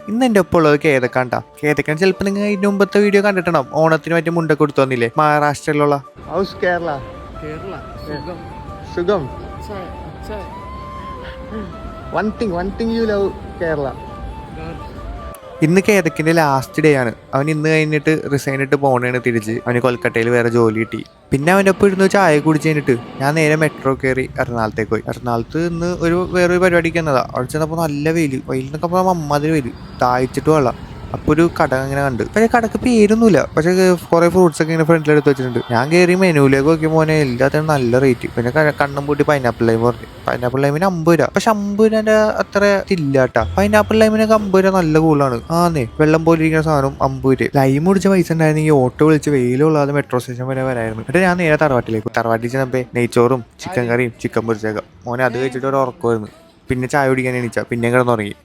ഇന്ന് എൻ്റെ ഒപ്പം ഉള്ളത് കേതക്കാണ്ടാ. കേതക്കാൻ ചിലപ്പോൾ നിങ്ങൾ ഇതിന് മുമ്പത്തെ വീഡിയോ കണ്ടിട്ടുണ്ടാവും. ഓണത്തിന് മറ്റേ മുണ്ട കൊടുത്തു വന്നില്ലേ മഹാരാഷ്ട്രയിലുള്ള. ഹൗസ് കേരള സുഖം. One thing you love Kerala. ഇന്ന് കേതക്കിന്റെ ലാസ്റ്റ് ഡേ ആണ്. അവൻ ഇന്ന് കഴിഞ്ഞിട്ട് റിസൈൻ ഇട്ട് പോകണേണ് തിരിച്ച്. അവന് കൊൽക്കട്ടയിൽ വേറെ ജോലി കിട്ടി. പിന്നെ അവൻ്റെ ഒപ്പം ഇരുന്ന് ചായ കുടിച്ച് കഴിഞ്ഞിട്ട് ഞാൻ നേരെ മെട്രോ കയറി എറണാകുളത്തേക്ക് പോയി. എറണാകുളത്ത് ഇന്ന് വേറൊരു പരിപാടിക്ക് വന്നതാ. അവിടെ ചെന്നപ്പോൾ നല്ല വെയിലെന്നൊക്കെ പറഞ്ഞാൽ അമ്മാതിരി വെയിൽ, ദാഹിച്ചിട്ട് വെള്ളം. അപ്പോൾ ഒരു കട ഇങ്ങനെ കണ്ട്. പക്ഷേ കടക്ക് പേരൊന്നുമില്ല, പക്ഷേ കുറേ ഫ്രൂട്ട്സ് ഒക്കെ ഇങ്ങനെ ഫ്രണ്ടിലെടുത്ത് വെച്ചിട്ടുണ്ട്. ഞാൻ കയറി മെനുവിലേക്ക് നോക്കി മോനെ എല്ലാത്തിനും നല്ല റേറ്റ്. പിന്നെ കണ്ണും പൂട്ടി പൈനാപ്പിൾ ലൈം പറഞ്ഞു. പൈനാപ്പിൾ ലൈമിന് 50 രൂപ. പക്ഷെ 50 രൂപ അത്ര ഇല്ല കേട്ടാ. പൈനാപ്പിൾ ലൈമിനൊക്കെ 50 രൂപ നല്ല കൂടുതലാണ്. വെള്ളം പോലെ ഇരിക്കുന്ന സാധനം 50 രൂപ. ലൈം കുടിച്ച പൈസ ഉണ്ടായിരുന്നെങ്കിൽ ഓട്ടോ വിളിച്ച് വെയിലുള്ളാതെ മെട്രോ സ്റ്റേഷൻ വരെ വരായിരുന്നു. എന്നിട്ട് ഞാൻ നേരെ തറവാട്ടിൽ ചെന്നപ്പോ നെയ്ച്ചോറും ചിക്കൻ കറിയും ചിക്കൻ പൊരിച്ചേക്കാം. മോനെ അത് കഴിച്ചിട്ട് ഒരു ഉറക്കമായിരുന്നു. പിന്നെ ചായ കുടിക്കാൻ എണീച്ചാ പിന്നെ കിടന്നുറങ്ങി.